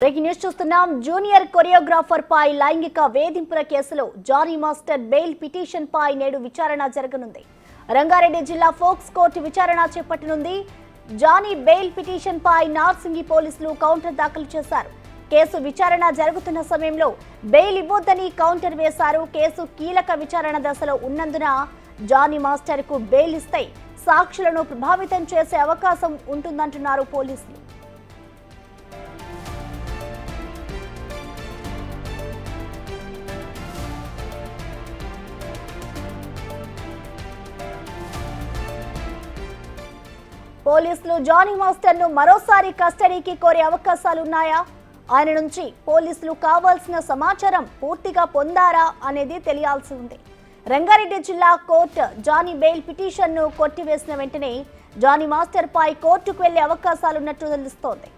Breaking news చూస్తున్నాం. Junior choreographer పై లైంగిక వేధింపుల కేసులో జానీ మాస్టర్ బెయిల్ పిటిషన్ పై నేడు విచారణ జరగనుంది. రంగారెడ్డి జిల్లా ఫోక్స్ కోర్టు విచారణ చేపట్టనుంది. జానీ బెయిల్ పిటిషన్ పై నార్సింగి పోలీసులు కౌంటర్ దాఖలు చేశారు. కేసు విచారణ జరుగుతున్న సమయంలో బెయిల్ ఇవ్వొద్దని కౌంటర్ వేశారు. కేసు కీలక విచారణ దశలో ఉన్నందున జానీ మాస్టర్ కు బెయిల్ ఇస్తే సాక్షులను ప్రభావితం చేసే అవకాశం ఉంటుందంటున్నారు పోలీసులు. పోలీసులు జానీ మాస్టర్ ను మరోసారి కస్టడీకి కోరే అవకాశాలున్నాయా? ఆయన నుంచి పోలీసులు కావాల్సిన సమాచారం పూర్తిగా పొందారా అనేది తెలియాల్సి ఉంది. రంగారెడ్డి జిల్లా కోర్టు జానీ బెయిల్ పిటిషన్ ను కొట్టివేసిన వెంటనే జానీ మాస్టర్ పై కోర్టుకు వెళ్లే అవకాశాలున్నట్టు తెలుస్తోంది.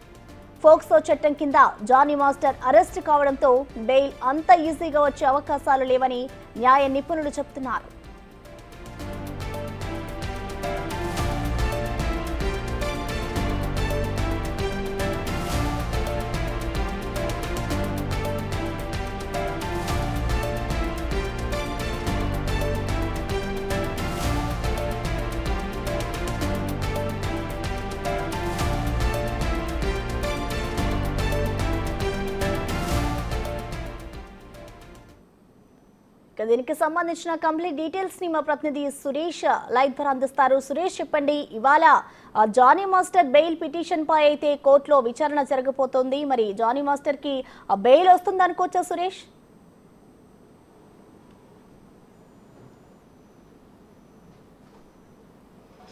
ఫోక్సో చట్టం కింద జానీ మాస్టర్ అరెస్ట్ కావడంతో బెయిల్ అంత ఈజీగా వచ్చే అవకాశాలు లేవని న్యాయ నిపుణులు చెబుతున్నారు. దీనికి సంబంధించిన కంప్లీట్ డీటెయిల్స్ ని మా ప్రతినిధి సురేష్ లైవ్ ద్వారా అందిస్తారు. సురేష్, చెప్పండి, ఇవాళ జానీ మాస్టర్ బెయిల్ పిటిషన్ పై అయితే కోర్టులో విచారణ జరగబోతోంది. మరి జానీ మాస్టర్ కి బెయిల్ వస్తుంది అనుకోవచ్చా సురేష్?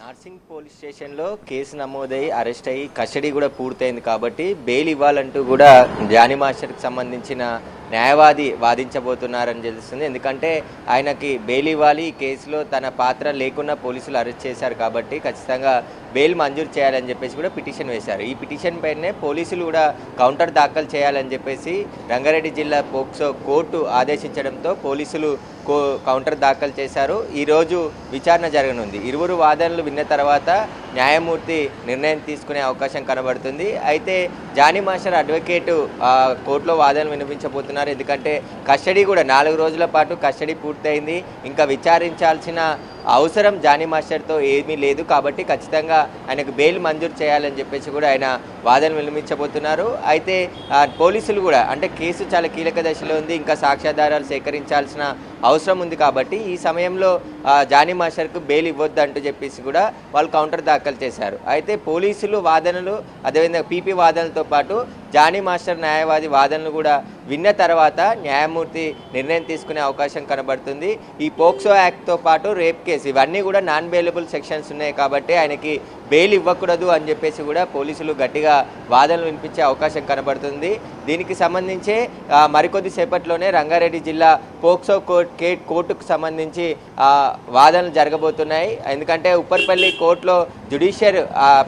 నార్సింగ్ పోలీస్ స్టేషన్లో కేసు నమోదై అరెస్ట్ అయ్యి కస్టడీ కూడా పూర్తయింది కాబట్టి బెయిల్ ఇవ్వాలంటూ కూడా జానీ మాస్టర్కి సంబంధించిన న్యాయవాది వాదించబోతున్నారని తెలుస్తుంది. ఎందుకంటే ఆయనకి బెయిల్ ఇవ్వాలి, ఈ కేసులో తన పాత్ర లేకుండా పోలీసులు అరెస్ట్ చేశారు కాబట్టి ఖచ్చితంగా బెయిల్ మంజూరు చేయాలని చెప్పేసి కూడా పిటిషన్ వేశారు. ఈ పిటిషన్ పైనే పోలీసులు కూడా కౌంటర్ దాఖలు చేయాలని చెప్పేసి రంగారెడ్డి జిల్లా పోక్సో కోర్టు ఆదేశించడంతో పోలీసులు కౌంటర్ దాఖలు చేశారు. ఈరోజు విచారణ జరగనుంది. ఇరువురు వాదనలు విన్న తర్వాత న్యాయమూర్తి నిర్ణయం తీసుకునే అవకాశం కనబడుతుంది. అయితే జానీ మాస్టర్ అడ్వకేటు కోర్టులో వాదనలు వినిపించబోతున్నారు. ఎందుకంటే కస్టడీ కూడా 4 రోజుల పాటు కస్టడీ పూర్తయింది. ఇంకా విచారించాల్సిన అవసరం జానీ మాస్టర్తో ఏమీ లేదు కాబట్టి ఖచ్చితంగా ఆయనకు బెయిల్ మంజూరు చేయాలని చెప్పేసి కూడా ఆయన వాదన వినిపించబోతున్నారు. అయితే పోలీసులు కూడా అంటే కేసు చాలా కీలక దశలో ఉంది, ఇంకా సాక్ష్యాధారాలు సేకరించాల్సిన అవసరం ఉంది కాబట్టి ఈ సమయంలో జానీ మాస్టర్కు బెయిల్ ఇవ్వద్దు అంటూ చెప్పేసి కూడా వాళ్ళు కౌంటర్ దాఖలు చేశారు. అయితే పోలీసులు వాదనలు అదేవిధంగా పీపీ వాదనలతో పాటు జానీ మాస్టర్ న్యాయవాది వాదనలు కూడా విన్న తర్వాత న్యాయమూర్తి నిర్ణయం తీసుకునే అవకాశం కనబడుతుంది. ఈ పోక్సో యాక్ట్తో పాటు రేప్ కేసు ఇవన్నీ కూడా నాన్ బెయిలబుల్ సెక్షన్స్ ఉన్నాయి కాబట్టి ఆయనకి బెయిల్ ఇవ్వకూడదు అని చెప్పేసి కూడా పోలీసులు గట్టిగా వాదనలు వినిపించే అవకాశం కనబడుతుంది. దీనికి సంబంధించి మరికొద్ది సేపట్లోనే రంగారెడ్డి జిల్లా పోక్సో కోర్టుకు సంబంధించి వాదనలు జరగబోతున్నాయి. ఎందుకంటే ఉప్పర్పల్లి కోర్టులో జ్యుడిషియర్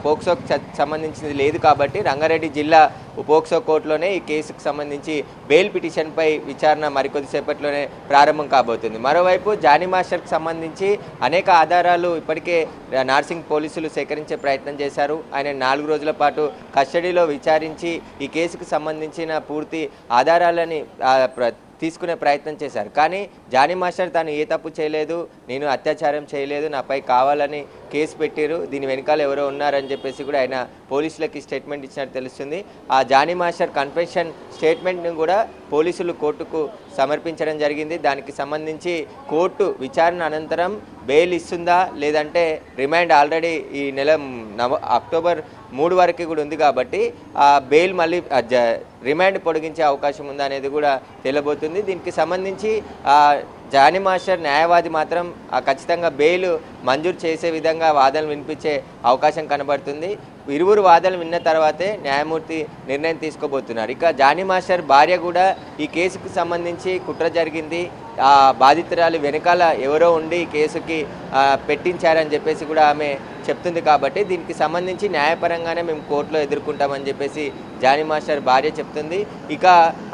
పోక్సోకు సంబంధించింది లేదు కాబట్టి రంగారెడ్డి జిల్లా పోక్సో కోర్టులోనే ఈ కేసుకు సంబంధించి బెయిల్ పిటిషన్పై విచారణ మరికొద్ది సేపట్లోనే ప్రారంభం కాబోతుంది. మరోవైపు జానీ మాస్టర్కి సంబంధించి అనేక ఆధారాలు ఇప్పటికే నార్సింగ్ పోలీసులు సేకరించే ప్రయత్నం చేశారు. ఆయన 4 రోజుల పాటు కస్టడీలో విచారించి ఈ కేసుకు సంబంధించిన పూర్తి ఆధారాలని తీసుకునే ప్రయత్నం చేశారు. కానీ జానీ మాస్టర్ తాను ఏ తప్పు చేయలేదు, నేను అత్యాచారం చేయలేదు, నాపై కావాలని కేసు పెట్టారు, దీని వెనకాల ఎవరో ఉన్నారని చెప్పేసి కూడా ఆయన పోలీసులకి స్టేట్మెంట్ ఇచ్చినట్టు తెలుస్తుంది. ఆ జానీ మాస్టర్ కన్ఫెషన్ స్టేట్మెంట్ను కూడా పోలీసులు కోర్టుకు సమర్పించడం జరిగింది. దానికి సంబంధించి కోర్టు విచారణ అనంతరం బెయిల్ ఇస్తుందా లేదంటే రిమాండ్ ఆల్రెడీ ఈ నెల అక్టోబర్ 3 వరకు కూడా ఉంది కాబట్టి ఆ బెయిల్ మళ్ళీ రిమాండ్ పొడిగించే అవకాశం ఉందా అనేది కూడా తెలియబోతుంది. దీనికి సంబంధించి జానీ మాస్టర్ న్యాయవాది మాత్రం ఖచ్చితంగా బెయిల్ మంజూరు చేసే విధంగా వాదనలు వినిపించే అవకాశం కనబడుతుంది. ఇరువురు వాదనలు విన్న తర్వాతే న్యాయమూర్తి నిర్ణయం తీసుకోబోతున్నారు. ఇక జానీ మాస్టర్ భార్య కూడా ఈ కేసుకు సంబంధించి కుట్ర జరిగింది, బాధితురాలు వెనకాల ఎవరో ఉండి కేసుకి పెట్టించారని చెప్పేసి కూడా ఆమె చెప్తుంది కాబట్టి దీనికి సంబంధించి న్యాయపరంగానే మేము కోర్టులో ఎదుర్కొంటామని చెప్పేసి జానీ మాస్టర్ భార్య చెప్తుంది. ఇక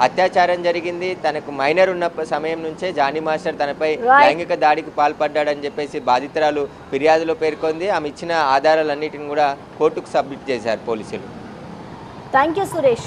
అత్యాచారం జరిగింది, తనకు మైనర్ ఉన్న సమయం నుంచే జానీ మాస్టర్ తనపై లైంగిక దాడికి పాల్పడ్డాడని చెప్పేసి బాధితురాలు ఫిర్యాదులో పేర్కొంది. ఆమె ఇచ్చిన ఆధారాలన్నిటిని కూడా కోర్టుకు సబ్మిట్ చేశారు పోలీసులు. థాంక్యూ సురేష్.